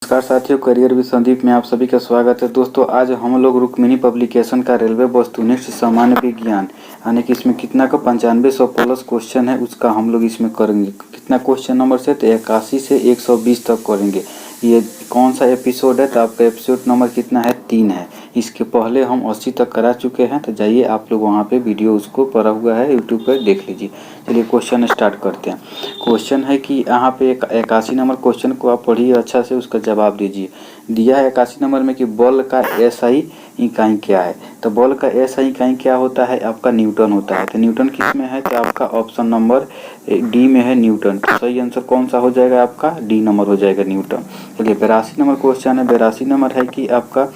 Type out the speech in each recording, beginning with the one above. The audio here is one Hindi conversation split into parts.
नमस्कार साथियों, करियर विद संदीप में आप सभी का स्वागत है। दोस्तों, आज हम लोग रुक्मिणी पब्लिकेशन का रेलवे वस्तुनिष्ठ सामान्य विज्ञान यानी कि इसमें कितना का 9500 प्लस क्वेश्चन है उसका हम लोग इसमें करेंगे। कितना क्वेश्चन नंबर से तो 81 से 120 तक करेंगे। ये कौन सा एपिसोड है तो आपका एपिसोड नंबर कितना है 3 है। इसके पहले हम 80 तक करा चुके हैं, तो जाइए आप लोग वहाँ पे वीडियो उसको पड़ा हुआ है यूट्यूब पर देख लीजिए। चलिए क्वेश्चन स्टार्ट करते हैं। क्वेश्चन है कि यहाँ पे 81 नंबर क्वेश्चन को आप पढ़िए अच्छा से, उसका जवाब दीजिए। दिया है 81 नंबर में कि बल का एसआई इकाई क्या है। तो बल का एसआई इकाई क्या होता है, आपका न्यूटन होता है। तो न्यूटन किस में है तो आपका ऑप्शन नंबर डी में है न्यूटन। तो सही आंसर कौन सा हो जाएगा, आपका डी नंबर हो जाएगा न्यूटन। चलिए 82 नंबर क्वेश्चन है। 82 नंबर है कि आपका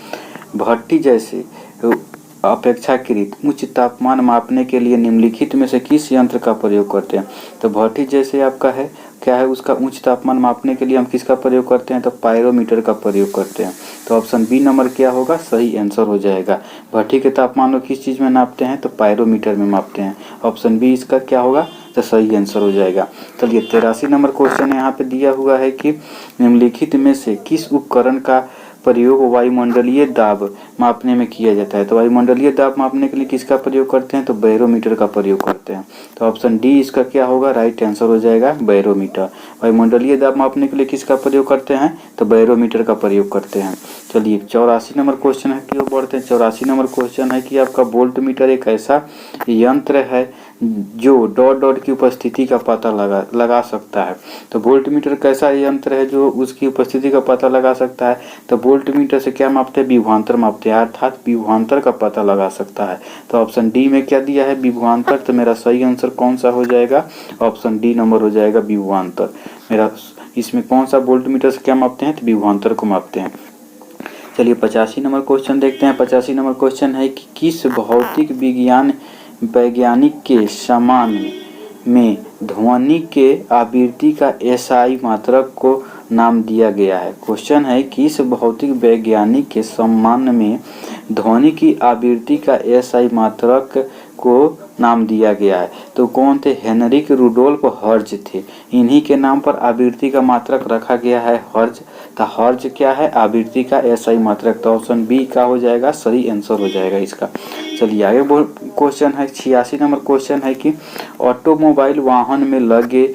भट्टी जैसे अपेक्षाकृत उच्च तापमान मापने के लिए निम्नलिखित में से किस यंत्र का प्रयोग करते हैं। तो भट्टी जैसे आपका है क्या है, उसका उच्च तापमान मापने के लिए हम किसका प्रयोग करते हैं तो पायरोमीटर का प्रयोग करते हैं। तो ऑप्शन बी नंबर क्या होगा, सही आंसर हो जाएगा। भट्टी के तापमान को किस चीज़ में नापते हैं तो पायरोमीटर में मापते हैं। ऑप्शन बी इसका क्या होगा तो सही आंसर हो जाएगा। चलिए 83 नंबर क्वेश्चन यहाँ पे दिया हुआ है कि निम्नलिखित में से किस उपकरण का प्रयोग वायुमंडलीय दाब मापने में किया जाता है। तो वायुमंडलीय दाब मापने के लिए किसका प्रयोग करते हैं तो बैरोमीटर का प्रयोग करते हैं। तो ऑप्शन डी इसका क्या होगा, राइट आंसर हो जाएगा बैरोमीटर। वायुमंडलीय दाब मापने के लिए किसका प्रयोग करते हैं तो बैरोमीटर का प्रयोग करते हैं। चलिए 84 नंबर क्वेश्चन है कि बढ़ते हैं। 84 नंबर क्वेश्चन है कि आपका वोल्ट मीटर एक ऐसा यंत्र है जो डॉट डॉट की उपस्थिति का पता लगा सकता है। तो वोल्ट मीटर कैसा यंत्र है जो उसकी उपस्थिति का पता लगा सकता है। तो वोल्ट मीटर से क्या मापते हैं, विभवांतर मापते हैं, अर्थात विभवांतर का पता लगा सकता है। तो ऑप्शन डी में क्या दिया है विभवांतर। तो मेरा सही आंसर कौन सा हो जाएगा, ऑप्शन डी नंबर हो जाएगा विभवांतर। मेरा इसमें कौन सा वोल्ट मीटर से क्या मापते हैं तो विभवांतर को मापते हैं। चलिए 85 नंबर क्वेश्चन देखते हैं। 85 नंबर क्वेश्चन है कि किस भौतिक वैज्ञानिक के सम्मान में ध्वनि के आवृत्ति का एसआई मात्रक को नाम दिया गया है। क्वेश्चन है कि इस भौतिक वैज्ञानिक के सम्मान में ध्वनि की आवृत्ति का एसआई मात्रक को नाम दिया गया है। तो कौन थे, हेनरिक रुडोल्फ हर्ज थे। इन्हीं के नाम पर आवृत्ति का मात्रक रखा गया है हर्ज। तो हर्ज क्या है, आवृत्ति का एसआई मात्रक। तो ऑप्शन बी का हो जाएगा, सही आंसर हो जाएगा इसका। चलिए आगे क्वेश्चन है 86 नंबर क्वेश्चन है कि ऑटोमोबाइल वाहन में लगे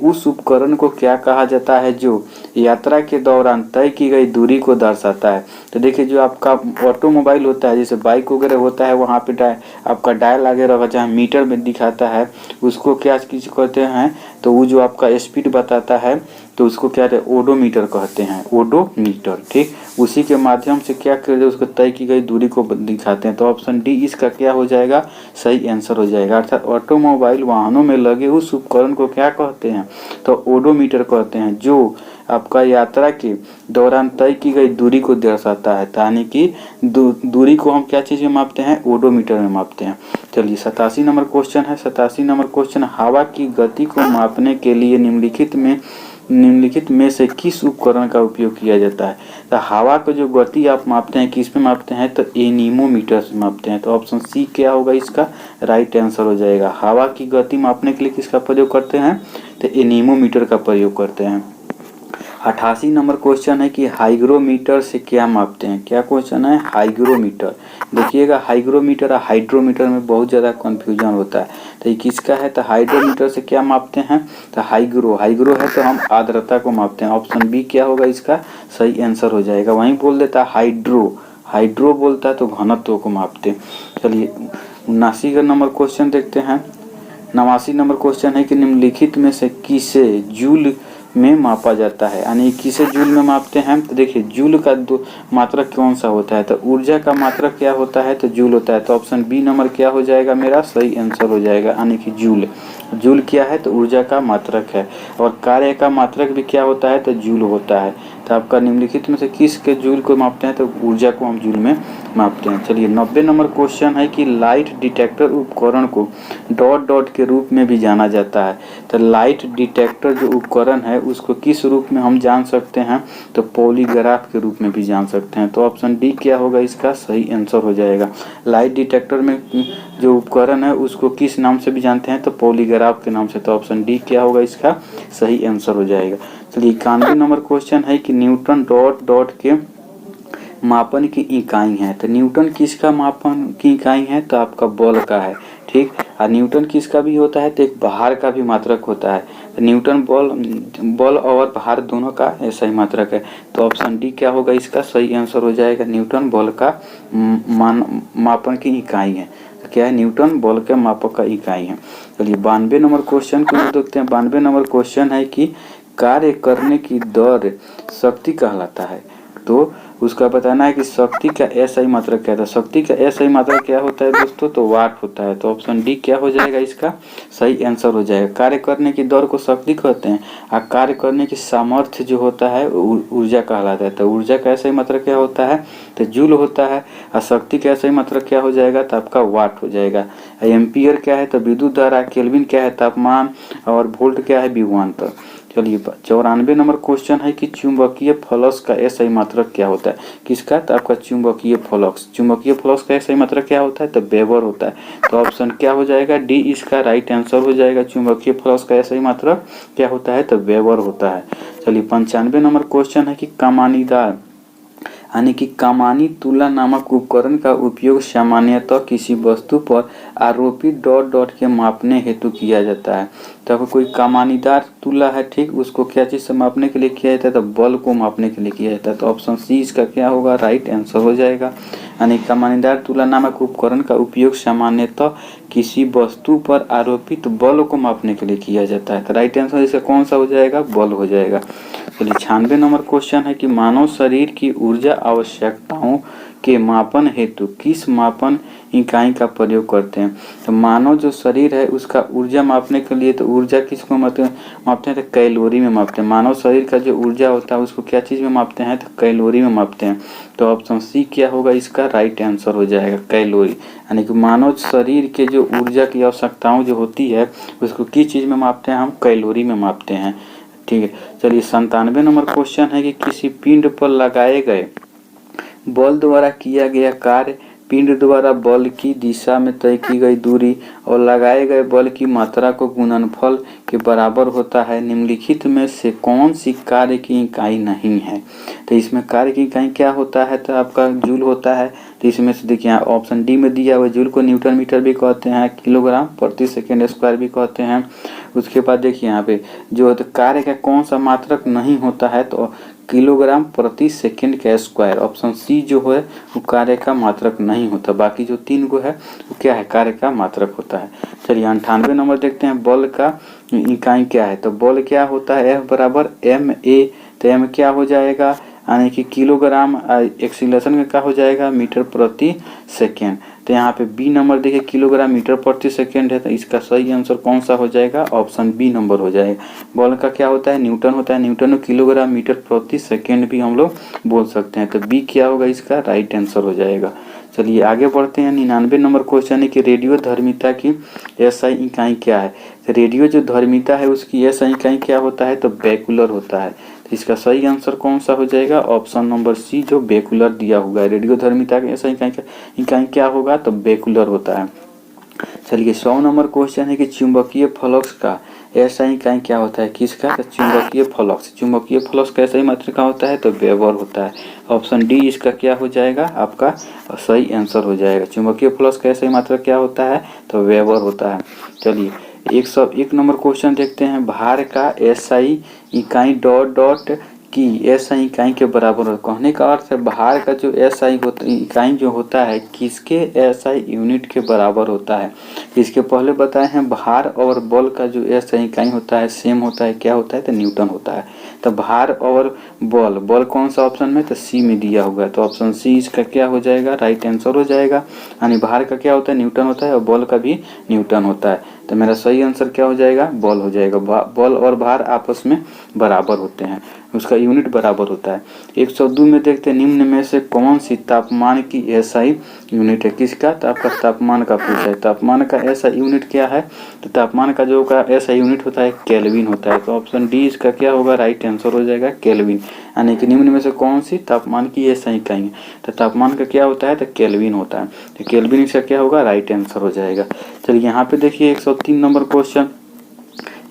उस उपकरण को क्या कहा जाता है जो यात्रा के दौरान तय की गई दूरी को दर्शाता है। तो देखिए जो आपका ऑटोमोबाइल होता है, जैसे बाइक वगैरह होता है, वहाँ पे आपका डायल आगे रखा जहाँ मीटर में दिखाता है, उसको क्या चीज कहते हैं तो वो जो आपका स्पीड बताता है तो उसको क्या कहते हैं, ओडोमीटर कहते हैं, ओडोमीटर। ठीक, उसी के माध्यम से क्या करते हैं, उसको तय की गई दूरी को दिखाते हैं। तो ऑप्शन डी इसका क्या हो जाएगा, सही आंसर हो जाएगा। अर्थात ऑटोमोबाइल वाहनों में लगे उस उपकरण को क्या कहते हैं तो ओडोमीटर कहते हैं, जो आपका यात्रा के दौरान तय की गई दूरी को दर्शाता है। यानी कि दूरी को हम क्या चीज़ में मापते हैं, ओडोमीटर में मापते हैं। चलिए 87 नंबर क्वेश्चन है। 87 नंबर क्वेश्चन, हवा की गति को मापने के लिए निम्नलिखित में से किस उपकरण का उपयोग किया जाता है। तो हवा को जो गति आप मापते हैं किस में मापते हैं तो एनीमोमीटर से मापते हैं। तो ऑप्शन सी क्या होगा इसका, राइट आंसर हो जाएगा। हवा की गति मापने के लिए किसका प्रयोग करते हैं तो एनीमोमीटर का प्रयोग करते हैं। 88 नंबर क्वेश्चन है कि हाइग्रोमीटर से क्या मापते हैं। क्या क्वेश्चन है, हाइग्रोमीटर। देखिएगा हाइग्रोमीटर और हाइड्रोमीटर में बहुत ज़्यादा कंफ्यूजन होता है। तो ये किसका है तो हाइड्रोमीटर से क्या मापते हैं तो हाइग्रो है तो हम आर्द्रता को मापते हैं। ऑप्शन बी क्या होगा इसका, सही आंसर हो जाएगा। वहीं बोल देता है हाइड्रो बोलता है तो घनत्व को मापते हैं। चलिए 79 नंबर क्वेश्चन देखते हैं। 89 नंबर क्वेश्चन है कि निम्नलिखित में से किसे जूल में मापा जाता है, यानी किसे जूल में मापते हैं। तो देखिए जूल का मात्रक कौन सा होता है तो ऊर्जा का मात्रक क्या होता है तो जूल होता है। तो ऑप्शन बी नंबर क्या हो जाएगा, मेरा सही आंसर हो जाएगा। यानी कि जूल क्या है तो ऊर्जा का मात्रक है, और कार्य का मात्रक भी क्या होता है तो जूल होता है। तो आपका निम्नलिखित में से किस के जूल को मापते हैं तो ऊर्जा को हम जूल में मापते हैं। चलिए 90 नंबर क्वेश्चन है कि लाइट डिटेक्टर उपकरण को डॉट डॉट के रूप में भी जाना जाता है। तो लाइट डिटेक्टर जो उपकरण है उसको किस रूप में हम जान सकते हैं तो पॉलीग्राफ के रूप में भी जान सकते हैं। तो ऑप्शन डी क्या होगा इसका, सही आंसर हो जाएगा। लाइट डिटेक्टर में जो उपकरण है उसको किस नाम से भी जानते हैं तो पॉलीग्राफ के नाम से। तो ऑप्शन डी क्या होगा इसका, सही आंसर हो जाएगा। चलिए 91 नंबर क्वेश्चन है कि न्यूटन डॉट डॉट के मापन की इकाई है। तो न्यूटन किसका मापन की इकाई है? तो आपका बल का है, ठीक। और न्यूटन किसका भी होता है? तो एक भार का भी मात्रक होता है। तो न्यूटन बल और भार दोनों का ऐसा ही मात्रक है। तो ऑप्शन डी क्या होगा इसका सही आंसर हो जाएगा। न्यूटन बल का मापन की इकाई है। तो क्या है? न्यूटन बल के मापक का इकाई है। चलिए 92 नंबर क्वेश्चन को देखते हैं। 92 नंबर क्वेश्चन है कि कार्य करने की दर शक्ति कहलाता है। तो उसका बताना है कि शक्ति का एसआई मात्रक क्या था। शक्ति का एसआई मात्रक क्या होता है दोस्तों? तो वाट होता है। तो ऑप्शन डी क्या हो जाएगा इसका सही आंसर हो जाएगा। कार्य करने की दर को शक्ति कहते हैं और कार्य करने की सामर्थ्य जो होता है ऊर्जा कहलाता है। तो ऊर्जा का एसआई मात्रक क्या होता है? तो जूल होता है। और शक्ति का एसआई मात्रक क्या हो जाएगा? तो आपका वाट हो जाएगा। एम्पियर क्या है? तो विद्युत धारा। केल्विन क्या है? तापमान। और वोल्ट क्या है? विभवांतर। चलिए 94 नंबर क्वेश्चन है कि चुंबकीय फ्लक्स का एसआई मात्रक क्या होता है। किसका? तो आपका चुंबकीय फ्लक्स। चुंबकीय फ्लक्स का एसआई मात्रक क्या होता है? तो वेबर होता है। तो ऑप्शन क्या हो जाएगा? डी इसका राइट आंसर हो जाएगा। चुंबकीय फ्लक्स का एसआई मात्रक क्या होता है? तो वेबर होता है। चलिए 95 नंबर क्वेश्चन है कि कमानीदार यानी कि कमानी तुला नामक उपकरण का उपयोग सामान्यतः किसी वस्तु पर आरोपित डॉट डॉट के मापने हेतु किया जाता है। तो अगर कोई कमानीदार तुला है, ठीक, उसको क्या चीज से मापने के लिए किया जाता है? तो बल को मापने के लिए किया जाता है। तो ऑप्शन सी इसका क्या होगा? राइट आंसर हो जाएगा। यानी कमानीदार तुला नामक उपकरण का उपयोग सामान्यतः किसी वस्तु पर आरोपित बल को मापने के लिए किया जाता है। तो राइट आंसर इसका कौन सा हो जाएगा? बल हो जाएगा। चलिए 96 नंबर क्वेश्चन है कि मानव शरीर की ऊर्जा आवश्यकताओं के मापन हेतु किस मापन इकाई का प्रयोग करते हैं। तो मानव जो शरीर है उसका ऊर्जा मापने के लिए तो ऊर्जा किसको मापते हैं? तो कैलोरी में मापते हैं। मानव शरीर का जो ऊर्जा होता है उसको क्या चीज में मापते हैं? तो कैलोरी में मापते हैं। तो ऑप्शन सी क्या होगा इसका राइट आंसर हो जाएगा? कैलोरी। यानी कि मानव शरीर के जो ऊर्जा की आवश्यकताओं जो होती है उसको किस चीज में मापते हैं? हम कैलोरी में मापते हैं, ठीक है। चलिए 97 नंबर क्वेश्चन है कि किसी पिंड पर लगाए गए बल द्वारा किया गया कार्य पिंड द्वारा बल की दिशा में तय की गई दूरी और लगाए गए बल की मात्रा को गुणनफल के बराबर होता है। निम्नलिखित में से कौन सी कार्य की इकाई नहीं है? तो इसमें कार्य की इकाई क्या होता है? तो आपका जूल होता है। तो इसमें से देखिए ऑप्शन डी में दिया हुआ जूल को न्यूटन मीटर भी कहते हैं, किलोग्राम प्रति सेकेंड स्क्वायर भी कहते हैं। उसके बाद देखिए यहाँ पे जो कार्य का कौन सा मात्रक नहीं होता है? तो किलोग्राम प्रति सेकंड का स्क्वायर। ऑप्शन सी जो है वो कार्य का मात्रक नहीं होता। बाकी जो तीन गो है वो क्या है? कार्य का मात्रक होता है। चलिए 98 नंबर देखते हैं। बल का इकाई क्या है? तो बल क्या होता है? F बराबर एम ए। तो एम क्या हो जाएगा? यानी कि किलोग्राम। एक्सीलरेशन में क्या हो जाएगा? मीटर प्रति सेकेंड। तो यहाँ पे बी नंबर देखिए किलोग्राम मीटर प्रति सेकेंड है। तो इसका सही आंसर कौन सा हो जाएगा? ऑप्शन बी नंबर हो जाएगा। बल का क्या होता है? न्यूटन होता है। न्यूटन को किलोग्राम मीटर प्रति सेकेंड भी हम लोग बोल सकते हैं। तो बी क्या होगा इसका राइट आंसर हो जाएगा। चलिए आगे बढ़ते हैं। 99 नंबर क्वेश्चन है कि रेडियो धर्मिता की एसआई इकाई क्या है। तो रेडियो जो धर्मिता है उसकी एसआई इकाई क्या होता है? तो बेकुलर होता है। तो इसका सही आंसर कौन सा हो जाएगा? ऑप्शन नंबर सी जो बेकुलर दिया हुआ है। रेडियो धर्मिता की एसआई इकाई क्या होगा? तो बेकुलर होता है। चलिए 100 नंबर क्वेश्चन है कि चुंबकीय फ्लक्स का एसआई इकाई क्या होता है? किसका? तो चुंबकीय फ्लक्स। चुंबकीय फ्लक्स का एसआई मात्रक क्या होता है? तो वेबर होता है। ऑप्शन डी इसका क्या हो जाएगा? आपका सही आंसर हो जाएगा। चुंबकीय फ्लक्स का एसआई मात्रक क्या होता है? तो वेबर होता है। चलिए 101 नंबर क्वेश्चन देखते हैं। भार का एसआई इकाई डॉट डॉट की एसआई इकाई के बराबर हो। कहने का अर्थ है भार का जो एसआई इकाई जो होता है किसके एसआई यूनिट के बराबर होता है। इसके पहले बताए हैं भार और बल का जो एसआई इकाई होता है सेम होता है। क्या होता है? तो न्यूटन होता है। तो भार और बल कौन सा ऑप्शन में? तो सी में दिया हुआ है। तो ऑप्शन सी इसका क्या हो जाएगा? राइट आंसर हो जाएगा। यानी भार का क्या होता है? न्यूटन होता है और बल का भी न्यूटन होता है। तो मेरा सही आंसर क्या हो जाएगा? बल हो जाएगा। बल और भार आपस में बराबर होते हैं, उसका यूनिट बराबर होता है। 102 में देखते हैं निम्न में से कौन सी तापमान की एसआई यूनिट है। किसका? तो आपका तापमान का पूछा है। तापमान का एसआई यूनिट क्या है? तो तापमान का जो का एसआई यूनिट होता है केल्विन होता है। तो ऑप्शन डी इसका क्या होगा? राइट आंसर हो जाएगा केल्विन। यानी कि निम्न में से कौन सी तापमान की एसआई इकाई है? तो तापमान का क्या होता है? तो केल्विन होता है। तो केल्विन इसका क्या होगा? राइट आंसर हो जाएगा। चलिए यहाँ पे देखिए 103 नंबर क्वेश्चन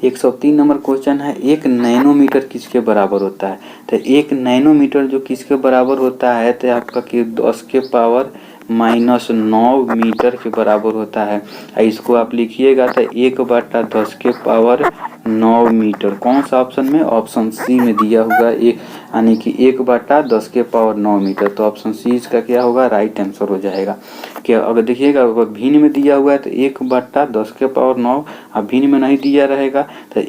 103 नंबर क्वेश्चन है, 1 नैनोमीटर किसके बराबर होता है? तो 1 नैनोमीटर जो किसके बराबर होता है तो आपका कि 10 के पावर -9 मीटर के बराबर होता है। इसको आप लिखिएगा तो 1/10 के पावर 9 मीटर। कौन सा ऑप्शन में? ऑप्शन सी में दिया हुआ एक, यानी कि 1/10 के पावर 9 मीटर। तो ऑप्शन सी इसका क्या होगा? राइट आंसर हो जाएगा। क्या अगर देखिएगा अगर भिन्न में दिया हुआ है तो 1/10 के पावर 9, अब भिन्न में नहीं दिया रहेगा तो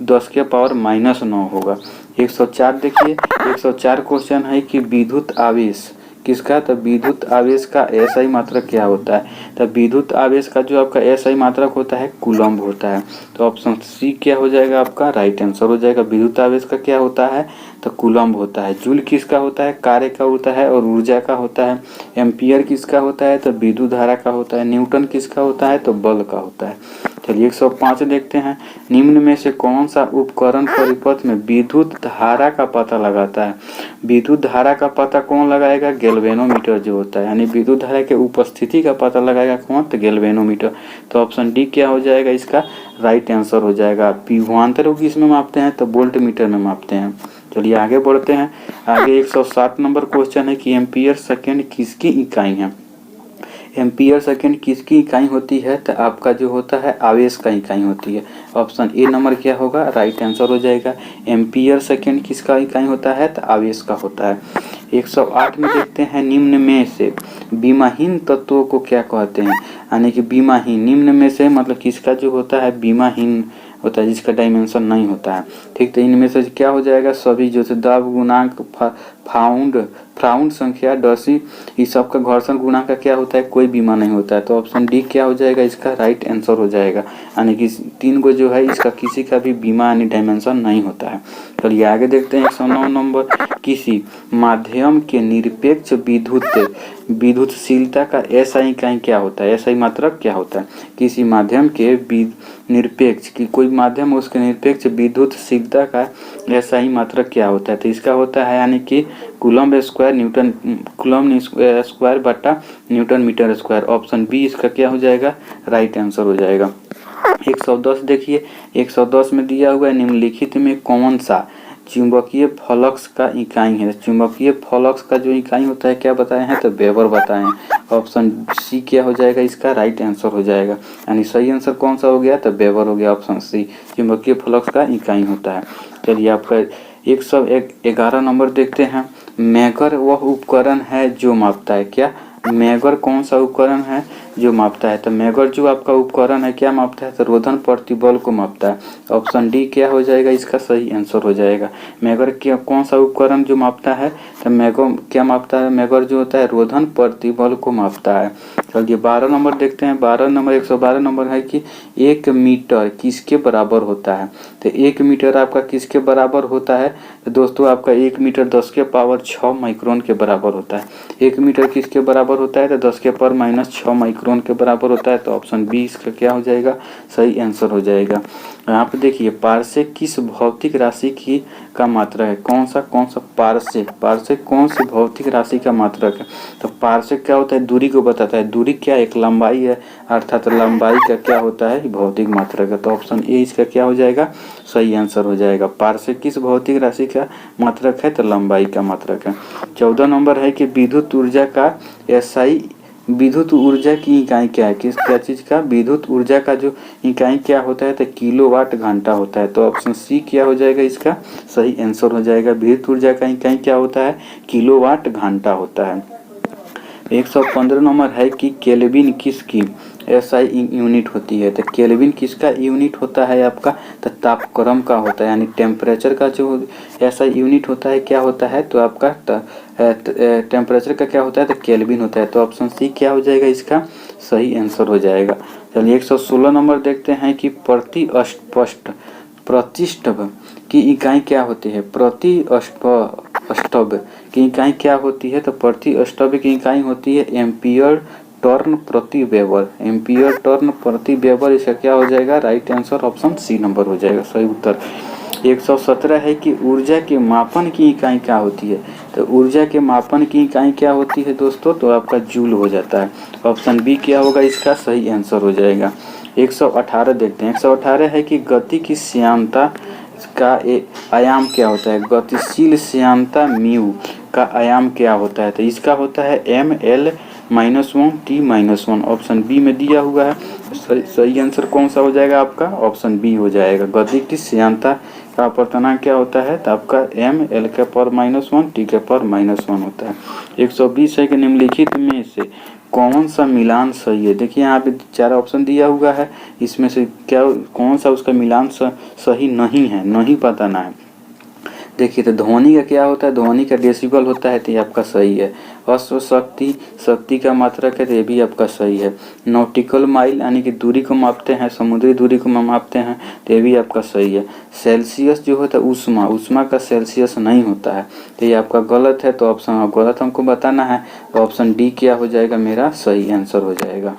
10 के पावर -9 होगा। 104 देखिए, 104 क्वेश्चन है कि विद्युत आवेश किसका? तो विद्युत आवेश का एसआई मात्रक क्या होता है? तो विद्युत आवेश का जो आपका एसआई मात्रक होता है कूलम्ब होता है। तो ऑप्शन सी क्या हो जाएगा आपका? राइट आंसर हो जाएगा। विद्युत आवेश का क्या होता है? तो कूलम्ब होता है। जूल किसका होता है? कार्य का होता है और ऊर्जा का होता है। एम्पियर किसका होता है? तो विद्युत धारा का होता है। न्यूटन किसका होता है? तो बल का होता है। चलिए 105 देखते हैं, निम्न में से कौन सा उपकरण परिपथ में विद्युत धारा का पता लगाता है? विद्युत धारा का पता कौन लगाएगा? गैल्वेनोमीटर जो होता है, यानी विद्युत धारा के उपस्थिति का पता लगाएगा कौन? तो गैल्वेनोमीटर। तो ऑप्शन डी क्या हो जाएगा इसका? राइट आंसर हो जाएगा। विभवांतर को किस में मापते हैं? तो वोल्ट मीटर में मापते हैं। चलिए आगे बढ़ते हैं। आगे 107 नंबर क्वेश्चन है कि एम्पियर सेकेंड किसकी इकाई है? एम्पियर सेकेंड किसकी इकाई होती है? तो आपका जो होता है आवेश का इकाई होती है। ऑप्शन ए नंबर क्या होगा? राइट आंसर हो जाएगा। एम्पियर सेकेंड किसका इकाई होता है? तो आवेश का होता है। 108 में देखते हैं, निम्न में से विमाहीन तत्वों को क्या कहते हैं? यानी कि विमाहीन, निम्न में से मतलब किसका जो होता है विमाहीन होता है, जिसका डायमेंशन नहीं होता है। ठीक, तो इनमें से क्या हो जाएगा? सभी जो से दाब गुणांक, फ्राउंड संख्या, डसी, इस सब का घर्षण गुणांक का क्या होता है? कोई बीमा नहीं होता है। तो ऑप्शन डी क्या हो जाएगा इसका? राइट आंसर हो जाएगा। यानी कि 3 को जो है इसका किसी का भी बीमा यानी डायमेंशन नहीं होता है। चलिए आगे देखते हैं 109 नंबर, किसी माध्यम के निरपेक्ष विद्युतशीलता का एसआई इकाई क्या होता है? एसआई मात्रक क्या होता है? किसी माध्यम के निरपेक्ष की कोई माध्यम उसके निरपेक्ष विद्युतशीलता का एसआई मात्रक क्या होता है? तो इसका होता है यानी कि कूलम्ब स्क्वायर बटा newton metre square. Option B इसका क्या हो जाएगा? राइट आंसर हो जाएगा। 110 देखिए, 110 में दिया हुआ है, निम्नलिखित में कौन सा चुंबकीय फ्लक्स का इकाई है? चुंबकीय फ्लक्स का जो इकाई होता है क्या बताए हैं? तो वेबर बताए हैं। ऑप्शन सी क्या हो जाएगा इसका? राइट आंसर हो जाएगा। यानी सही आंसर कौन सा हो गया? तो वेबर हो गया। ऑप्शन सी चुंबकीय फ्लक्स का इकाई होता है। चलिए आपका 111 नंबर देखते हैं, मेगर वह उपकरण है जो मापता है क्या? मेगर कौन सा उपकरण है जो मापता है? तो मेगर जो आपका उपकरण है क्या मापता है? तो रोधन प्रतिबल को मापता है। ऑप्शन डी क्या हो जाएगा इसका? सही आंसर हो जाएगा। मेगर क्या कौन सा उपकरण जो मापता है? तो मेगर क्या मापता है? मेगर जो होता है रोधन प्रतिबल को मापता है। चलिए 12 नंबर देखते हैं। 112 नंबर है कि 1 मीटर किसके बराबर होता है? तो 1 मीटर आपका किसके बराबर होता है? तो दोस्तों आपका 1 मीटर 10 के पावर 6 माइक्रोन के बराबर होता है। 1 मीटर किसके बराबर होता है? तो 10 के पावर -6 माइक्रोन के बराबर होता है। तो ऑप्शन बी इसका क्या हो जाएगा? सही आंसर हो जाएगा। यहाँ पे देखिए, पारसेक किस भौतिक राशि की का मात्रा है? कौन सा पारसेक कौन सी भौतिक राशि का मात्रक है? तो पारसेक क्या होता है? दूरी को बताता है। दूरी क्या? एक लंबाई है, अर्थात लंबाई का क्या होता है? भौतिक मात्रक है। तो ऑप्शन ए इसका क्या हो जाएगा? सही आंसर हो जाएगा। पारसेक किस भौतिक राशि का मात्रक है? तो लंबाई का मात्रक है। 14 नंबर है कि विद्युत ऊर्जा का एसआई, विद्युत ऊर्जा की इकाई क्या है? क्या चीज का? विद्युत ऊर्जा का जो इकाई क्या होता है? तो किलोवाट घंटा होता है। तो ऑप्शन सी क्या हो जाएगा इसका? सही आंसर हो जाएगा। विद्युत ऊर्जा का इकाई क्या होता है? किलोवाट घंटा होता है। 115 नंबर है कि केल्विन किसकी एसआई यूनिट होती है? तो केल्विन किसका यूनिट होता है आपका? तो तापक्रम का होता है, यानी टेम्परेचर का जो एसआई यूनिट होता है क्या होता है? तो आपका टेम्परेचर का क्या होता है? तो केल्विन होता है। तो ऑप्शन सी क्या हो जाएगा इसका? सही आंसर हो जाएगा। चलिए 116 नंबर देखते हैं कि प्रतिष्ठभ की इकाई क्या होती है? प्रतिष्ठभ की इकाई क्या होती है? तो प्रतिष्ठभ की इकाई होती है एम्पियर टर्न प्रति वेबर। एम्पियर टर्न प्रति वेबर इसका क्या हो जाएगा? Right answer option C number हो जाएगा सही उत्तर। 117 है कि ऊर्जा के मापन की इकाई क्या होती है? तो ऊर्जा के मापन की इकाई क्या होती है दोस्तों? तो आपका जूल हो जाता है। ऑप्शन बी क्या होगा इसका? सही आंसर हो जाएगा। 118 देखते हैं। 118 है कि गति की श्यानता का आयाम क्या होता है। गतिशील श्यानता म्यू का आयाम क्या होता है, तो इसका होता है ml-1 t-1। ऑप्शन बी में दिया हुआ है। सही आंसर कौन सा हो जाएगा आपका, ऑप्शन बी हो जाएगा। गति की श्यानता का अपर्तनांक क्या होता है, तो आपका ml-1 t-1 होता है। 120 है कि निम्नलिखित में से कौन सा मिलान सही है। देखिए यहाँ पे 4 ऑप्शन दिया हुआ है, इसमें से क्या कौन सा उसका मिलान सही नहीं है, नहीं पता ना है। देखिए तो ध्वनि का क्या होता है, ध्वनि का डेसिबल होता है, तो ये आपका सही है। अश्व शक्ति, शक्ति का मात्रक है, तो ये भी आपका सही है। नॉटिकल माइल यानी कि दूरी को मापते हैं, समुद्री दूरी को मापते हैं, तो ये भी आपका सही है। सेल्सियस जो होता है उष्मा, उष्मा का सेल्सियस नहीं होता है, तो ये आपका गलत है। तो ऑप्शन गलत हमको बताना है, तो ऑप्शन डी क्या हो जाएगा, मेरा सही आंसर हो जाएगा।